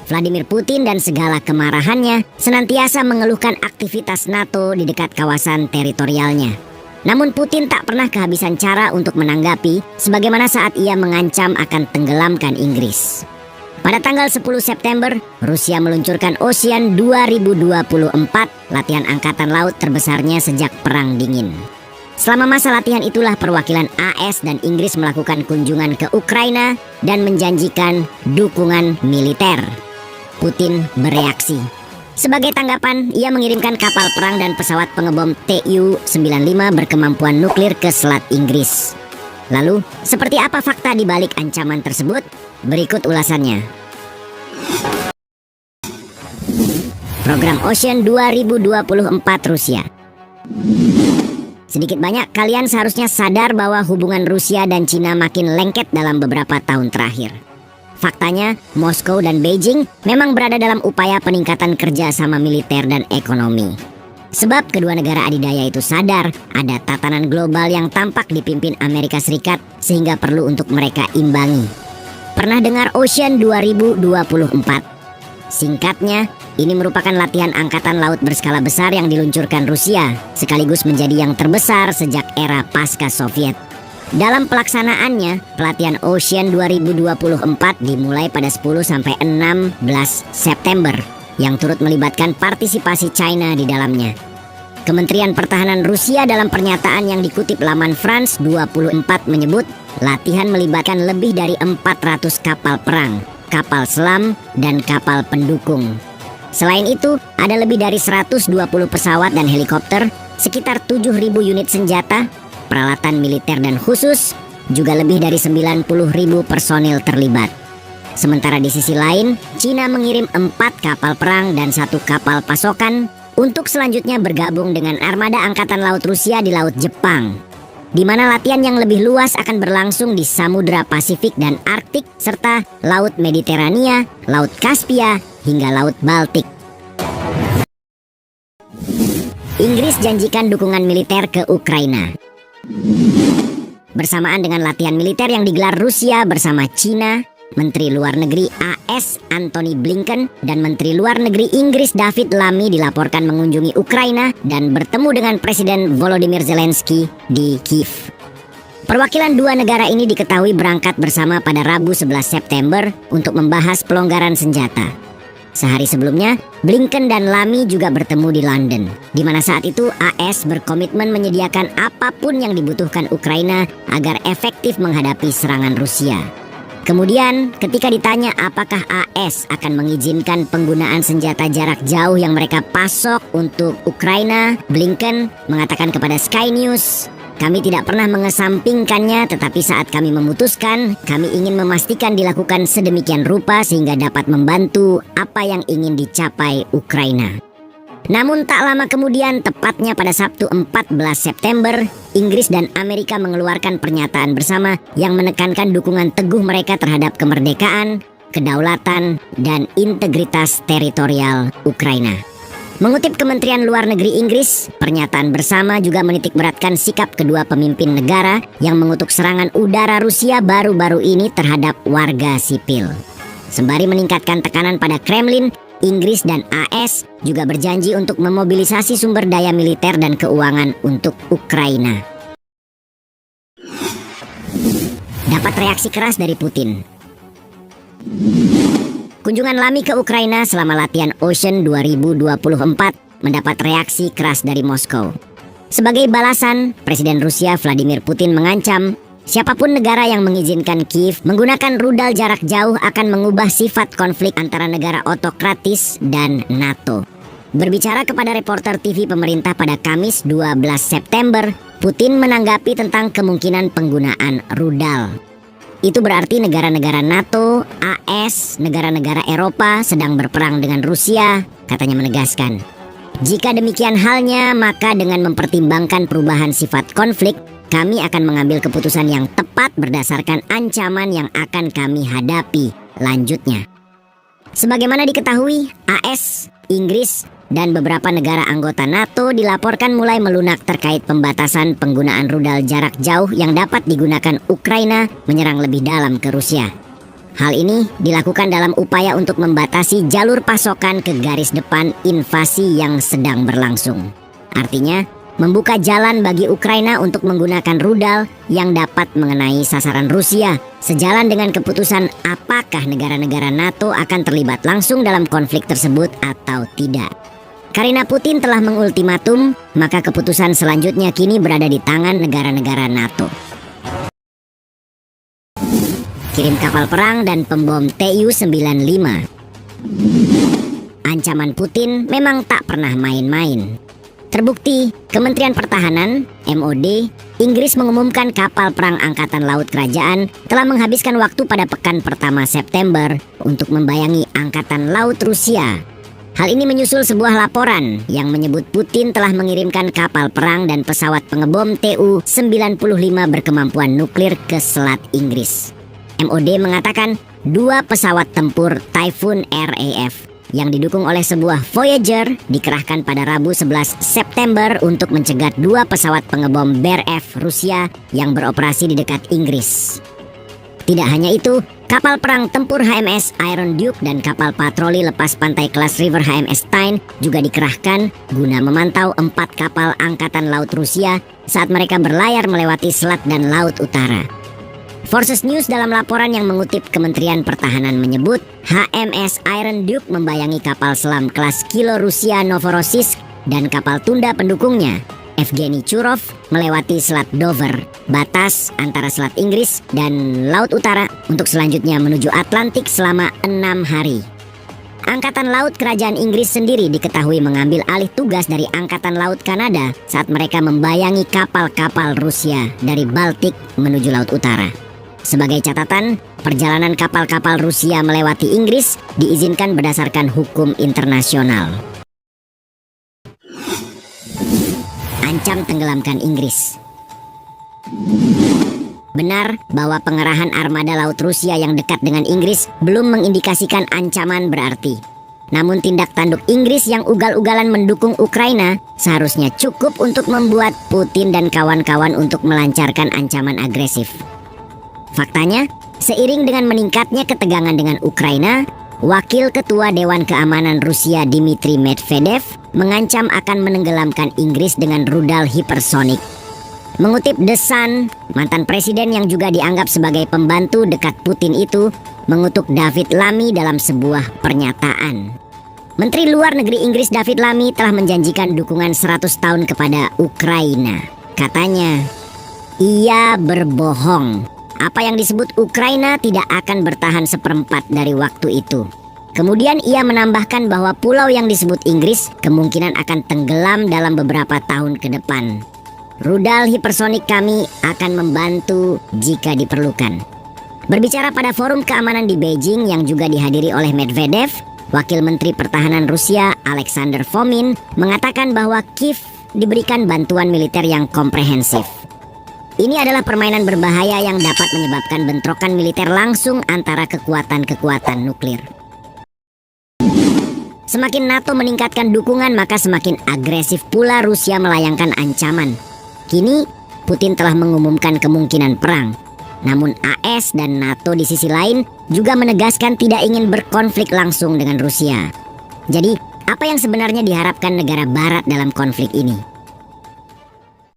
Vladimir Putin dan segala kemarahannya senantiasa mengeluhkan aktivitas NATO di dekat kawasan teritorialnya. Namun Putin tak pernah kehabisan cara untuk menanggapi, sebagaimana saat ia mengancam akan tenggelamkan Inggris. Pada tanggal 10 September, Rusia meluncurkan Ocean 2024, latihan angkatan laut terbesarnya sejak Perang Dingin. Selama masa latihan itulah perwakilan AS dan Inggris melakukan kunjungan ke Ukraina dan menjanjikan dukungan militer. Putin bereaksi. Sebagai tanggapan, ia mengirimkan kapal perang dan pesawat pengebom Tu-95 berkemampuan nuklir ke Selat Inggris. Lalu, seperti apa fakta di balik ancaman tersebut? Berikut ulasannya. Program Ocean 2024 Rusia. Sedikit banyak kalian seharusnya sadar bahwa hubungan Rusia dan Cina makin lengket dalam beberapa tahun terakhir. Faktanya, Moskow dan Beijing memang berada dalam upaya peningkatan kerjasama militer dan ekonomi. Sebab kedua negara adidaya itu sadar ada tatanan global yang tampak dipimpin Amerika Serikat sehingga perlu untuk mereka imbangi. Pernah dengar Ocean 2024? Singkatnya, ini merupakan latihan angkatan laut berskala besar yang diluncurkan Rusia, sekaligus menjadi yang terbesar sejak era pasca Soviet. Dalam pelaksanaannya, pelatihan Ocean 2024 dimulai pada 10-16 September, yang turut melibatkan partisipasi China di dalamnya. Kementerian Pertahanan Rusia dalam pernyataan yang dikutip laman France 24 menyebut, latihan melibatkan lebih dari 400 kapal perang, kapal selam, dan kapal pendukung. Selain itu, ada lebih dari 120 pesawat dan helikopter, sekitar 7.000 unit senjata, peralatan militer dan khusus, juga lebih dari 90.000 personil terlibat. Sementara di sisi lain, Cina mengirim 4 kapal perang dan 1 kapal pasokan untuk selanjutnya bergabung dengan armada angkatan laut Rusia di Laut Jepang, di mana latihan yang lebih luas akan berlangsung di Samudra Pasifik dan Arktik, serta Laut Mediterania, Laut Kaspia, hingga Laut Baltik. Inggris janjikan dukungan militer ke Ukraina. Bersamaan dengan latihan militer yang digelar Rusia bersama Cina, Menteri Luar Negeri AS Antony Blinken dan Menteri Luar Negeri Inggris David Lammy dilaporkan mengunjungi Ukraina dan bertemu dengan Presiden Volodymyr Zelensky di Kiev. Perwakilan dua negara ini diketahui berangkat bersama pada Rabu 11 September untuk membahas pelonggaran senjata. Sehari sebelumnya, Blinken dan Lammy juga bertemu di London, di mana saat itu AS berkomitmen menyediakan apapun yang dibutuhkan Ukraina agar efektif menghadapi serangan Rusia. Kemudian, ketika ditanya apakah AS akan mengizinkan penggunaan senjata jarak jauh yang mereka pasok untuk Ukraina, Blinken mengatakan kepada Sky News, "Kami tidak pernah mengesampingkannya, tetapi saat kami memutuskan, kami ingin memastikan dilakukan sedemikian rupa sehingga dapat membantu apa yang ingin dicapai Ukraina." Namun tak lama kemudian, tepatnya pada Sabtu 14 September, Inggris dan Amerika mengeluarkan pernyataan bersama yang menekankan dukungan teguh mereka terhadap kemerdekaan, kedaulatan, dan integritas teritorial Ukraina. Mengutip Kementerian Luar Negeri Inggris, pernyataan bersama juga menitikberatkan sikap kedua pemimpin negara yang mengutuk serangan udara Rusia baru-baru ini terhadap warga sipil. Sembari meningkatkan tekanan pada Kremlin, Inggris dan AS juga berjanji untuk memobilisasi sumber daya militer dan keuangan untuk Ukraina. Dapat reaksi keras dari Putin. Kunjungan Lammy ke Ukraina selama latihan Ocean 2024 mendapat reaksi keras dari Moskow. Sebagai balasan, Presiden Rusia Vladimir Putin mengancam siapapun negara yang mengizinkan Kiev menggunakan rudal jarak jauh akan mengubah sifat konflik antara negara otokratis dan NATO. Berbicara kepada reporter TV pemerintah pada Kamis 12 September, Putin menanggapi tentang kemungkinan penggunaan rudal. Itu berarti negara-negara NATO, AS, negara-negara Eropa sedang berperang dengan Rusia, katanya menegaskan. Jika demikian halnya, maka dengan mempertimbangkan perubahan sifat konflik, kami akan mengambil keputusan yang tepat berdasarkan ancaman yang akan kami hadapi, lanjutnya. Sebagaimana diketahui, AS, Inggris, dan beberapa negara anggota NATO dilaporkan mulai melunak terkait pembatasan penggunaan rudal jarak jauh yang dapat digunakan Ukraina menyerang lebih dalam ke Rusia. Hal ini dilakukan dalam upaya untuk membatasi jalur pasokan ke garis depan invasi yang sedang berlangsung. Artinya, membuka jalan bagi Ukraina untuk menggunakan rudal yang dapat mengenai sasaran Rusia, sejalan dengan keputusan apakah negara-negara NATO akan terlibat langsung dalam konflik tersebut atau tidak. Karena Putin telah mengultimatum, maka keputusan selanjutnya kini berada di tangan negara-negara NATO. Kirim kapal perang dan pembom Tu-95. Ancaman Putin memang tak pernah main-main. Terbukti, Kementerian Pertahanan, MOD, Inggris mengumumkan kapal perang Angkatan Laut Kerajaan telah menghabiskan waktu pada pekan pertama September untuk membayangi Angkatan Laut Rusia. Hal ini menyusul sebuah laporan yang menyebut Putin telah mengirimkan kapal perang dan pesawat pengebom Tu-95 berkemampuan nuklir ke Selat Inggris. MOD mengatakan 2 pesawat tempur Typhoon RAF yang didukung oleh sebuah Voyager dikerahkan pada Rabu 11 September untuk mencegat 2 pesawat pengebom BRF Rusia yang beroperasi di dekat Inggris. Tidak hanya itu, kapal perang tempur HMS Iron Duke dan kapal patroli lepas pantai kelas River HMS Tyne juga dikerahkan guna memantau 4 kapal Angkatan Laut Rusia saat mereka berlayar melewati selat dan laut utara. Forces News dalam laporan yang mengutip Kementerian Pertahanan menyebut HMS Iron Duke membayangi kapal selam kelas Kilo Rusia Novorossiysk dan kapal tunda pendukungnya Evgeny Churov melewati Selat Dover, batas antara Selat Inggris dan Laut Utara untuk selanjutnya menuju Atlantik selama 6 hari. Angkatan Laut Kerajaan Inggris sendiri diketahui mengambil alih tugas dari Angkatan Laut Kanada saat mereka membayangi kapal-kapal Rusia dari Baltik menuju Laut Utara. Sebagai catatan, perjalanan kapal-kapal Rusia melewati Inggris diizinkan berdasarkan hukum internasional. Ancam tenggelamkan Inggris. Benar bahwa pengerahan armada laut Rusia yang dekat dengan Inggris belum mengindikasikan ancaman berarti. Namun tindak tanduk Inggris yang ugal-ugalan mendukung Ukraina seharusnya cukup untuk membuat Putin dan kawan-kawan untuk melancarkan ancaman agresif. Faktanya, seiring dengan meningkatnya ketegangan dengan Ukraina, Wakil Ketua Dewan Keamanan Rusia Dmitry Medvedev mengancam akan menenggelamkan Inggris dengan rudal hipersonik. Mengutip The Sun, mantan presiden yang juga dianggap sebagai pembantu dekat Putin itu mengutuk David Lammy dalam sebuah pernyataan. Menteri Luar Negeri Inggris David Lammy telah menjanjikan dukungan 100 tahun kepada Ukraina. Katanya, ia berbohong. Apa yang disebut Ukraina tidak akan bertahan seperempat dari waktu itu. Kemudian ia menambahkan bahwa pulau yang disebut Inggris kemungkinan akan tenggelam dalam beberapa tahun ke depan. Rudal hipersonik kami akan membantu jika diperlukan. Berbicara pada forum keamanan di Beijing yang juga dihadiri oleh Medvedev, Wakil Menteri Pertahanan Rusia Alexander Fomin mengatakan bahwa Kiev diberikan bantuan militer yang komprehensif. Ini adalah permainan berbahaya yang dapat menyebabkan bentrokan militer langsung antara kekuatan-kekuatan nuklir. Semakin NATO meningkatkan dukungan, maka semakin agresif pula Rusia melayangkan ancaman. Kini, Putin telah mengumumkan kemungkinan perang. Namun AS dan NATO di sisi lain juga menegaskan tidak ingin berkonflik langsung dengan Rusia. Jadi, apa yang sebenarnya diharapkan negara barat dalam konflik ini?